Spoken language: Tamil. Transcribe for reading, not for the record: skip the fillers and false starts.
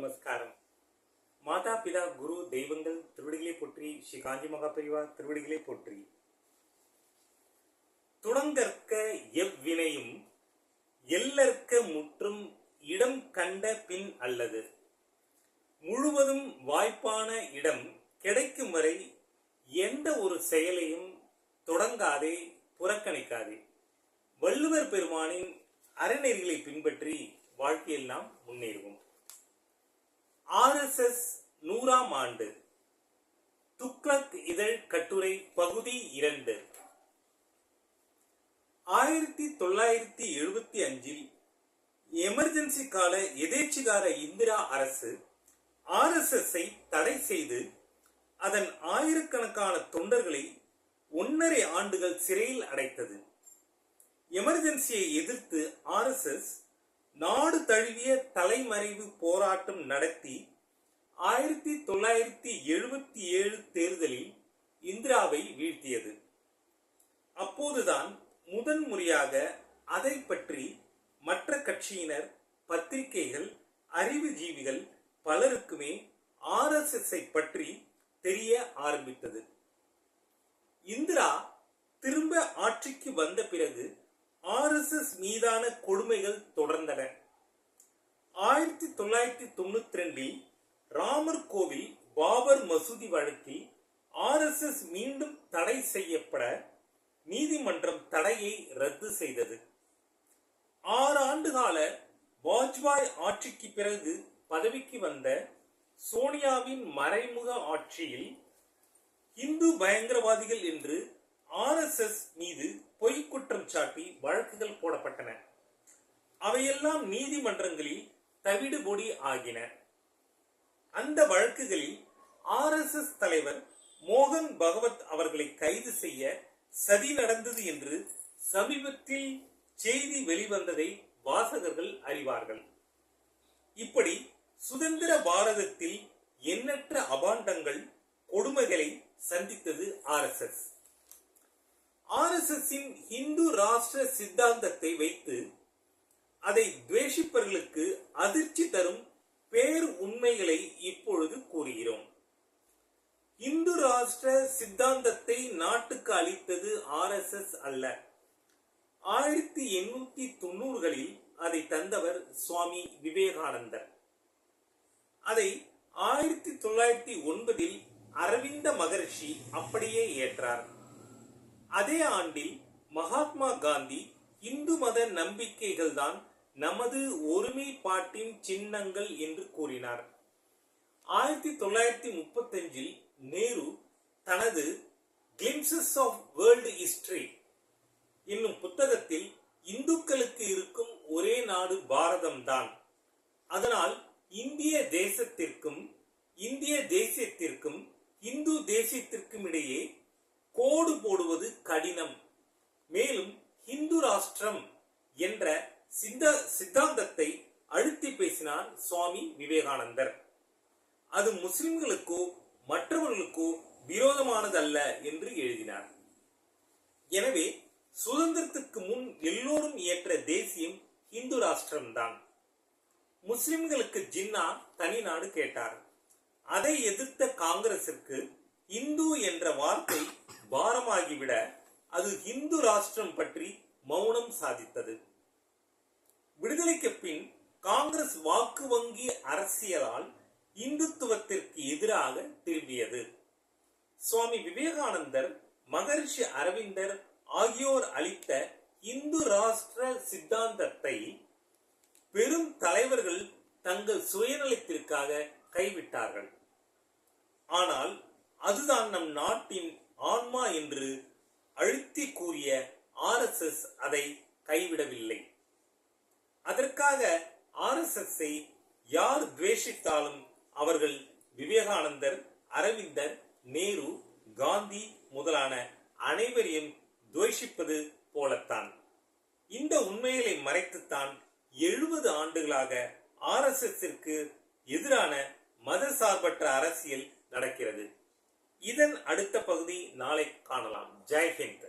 நமஸ்காரம். மாதா பிதா குரு தெய்வங்கள் திருவடிகளை போற்றி. ஸ்ரீ காஞ்சி மகா பெரிவா திருவடிகளை போற்றி. துணங்கற்க எவ்வினையும் எல்லற்க முற்றும் இடம் கண்ட பின் அல்லது. முழுவதும் வாய்ப்பான இடம் கிடைக்கும் வரை எந்த ஒரு செயலையும் தொடங்காதே, புறக்கணிக்காதே. வள்ளுவர் பெருமானின் அறநெறிகளை பின்பற்றி வாழ்க்கையில் நாம் முன்னேறுவோம். RSS 100ஆம் ஆண்டு துக்ளக் இதழ் கட்டுரை பகுதி 2. 1975 எமர்ஜென்சி கால எதேச்சிகார இந்திரா அரசு RSS-ஐ தடை செய்து அதன் ஆயிரக்கணக்கான தொண்டர்களை 1.5 ஆண்டுகள் சிறையில் அடைத்தது. எமர்ஜென்சியை எதிர்த்து RSS நாடு தழுவிய தலைமறைவு போராட்டம் நடத்தி 1977 தேர்தலில் இந்திராவை வீழ்த்தியது. அப்போதுதான் முதன்முறையாக அதை பற்றி மற்ற கட்சியினர், பத்திரிகைகள், அறிவுஜீவிகள் பலருக்குமே RSS-ஐ பற்றி தெரிய ஆரம்பித்தது. இந்திரா திரும்ப ஆட்சிக்கு வந்த பிறகு RSS மீதான கொடுமைகள் தொடர்ந்தன. 1992 ராமர் கோவில் பாபர் மசூதி வழக்கில் RSS மீண்டும் தடை செய்யப்பட நீதிமன்றம் தடையை ரத்து செய்தது. 6 ஆண்டு கால வாஜ்பாய் ஆட்சிக்கு பிறகு பதவிக்கு வந்த சோனியாவின் மறைமுக ஆட்சியில் இந்து பயங்கரவாதிகள் என்று RSS மீது பொய் குற்றம் சாட்டி வழக்குகள் போடப்பட்டன. அவையெல்லாம் நீதிமன்றங்களில் தவிடுபொடி ஆகின. அந்த வழக்குகளில் RSS தலைவர் மோகன் பகவத் அவர்களை கைது செய்ய சதி நடந்தது என்று சமீபத்தில் செய்தி வெளிவந்ததை வாசகர்கள் அறிவார்கள். இப்படி சுதந்திர பாரதத்தில் எண்ணற்ற அபாண்டங்கள், கொடுமைகளை சந்தித்தது RSS. RSS-இன் இந்து ராஷ்டிர சித்தாந்தத்தை வைத்து அதை துவேஷிப்பவர்களுக்கு அதிர்ச்சி தரும் பேர் உண்மைகளை இப்பொழுது கூறுகிறோம். இந்து ராஷ்டிர சித்தாந்தத்தை நாட்டுக்கு அளித்தது RSS அல்ல. 1890களில் அதை தந்தவர் சுவாமி விவேகானந்தர். அதை 1909 அரவிந்த மகரிஷி அப்படியே ஏற்றார். அதே ஆண்டில் மகாத்மா காந்தி இந்து மத நம்பிக்கைகள் தான் நமது ஒருமைப்பாட்டின் சின்னங்கள் என்று கூறினார். 1935 நேரு தனது கிளிம்சஸ் ஆஃப் வேர்ல்ட் ஹிஸ்டரி என்னும் புத்தகத்தில் இந்துக்களுக்கு இருக்கும் ஒரே நாடு பாரதம் தான், அதனால் இந்திய தேசத்திற்கும் இந்திய தேசியத்திற்கும் இந்து தேசியத்திற்கும் இடையே கோடு போடுவது கடினம், மேலும் இந்து ராஷ்டிரம் என்ற சித்தாந்தத்தை அழுத்தி பேசினார் சுவாமி விவேகானந்தர். அது முஸ்லிம்களுக்கோ மற்றவர்களுக்கோ விரோதமானதல்ல என்று எழுதினார். எனவே சுதந்திரத்துக்கு முன் எல்லோரும் ஏற்ற தேசியம் இந்து ராஷ்டிரம் தான். முஸ்லிம்களுக்கு ஜின்னா தனி நாடு கேட்டார். அதை எதிர்த்த காங்கிரசிற்கு இந்து என்ற வார்த்தை பாரமாகிவிட அது இந்து ராஷ்டிரம் பற்றி மௌனம் சாதித்தது. விடுதலைக்கு பின் காங்கிரஸ் வாக்கு வங்கி அரசியலால் இந்துத்துவத்திற்கு எதிராக திரும்பியது. சுவாமி விவேகானந்தர், மகரிஷி அரவிந்தர் ஆகியோர் அளித்த இந்து ராஷ்டிர சித்தாந்தத்தை பெரும் தலைவர்கள் தங்கள் சுயநலத்திற்காக கைவிட்டார்கள். ஆனால் அதுதான் நம் நாட்டின் ஆன்மா என்று அழுத்தி கூறிய RSS அதை கைவிடவில்லை. அதற்காக RSS-ஐ யார் துவேஷித்தாலும் அவர்கள் விவேகானந்தர், அரவிந்தர், நேரு, காந்தி முதலான அனைவரையும் துவேஷிப்பது போலத்தான். இந்த உண்மைகளை மறைத்துத்தான் 70 ஆண்டுகளாக RSS-ற்கு எதிரான மதசார்பற்ற அரசியல் நடக்கிறது. இதன் அடுத்த பகுதி நாளை காணலாம். ஜெய் ஹிந்த்.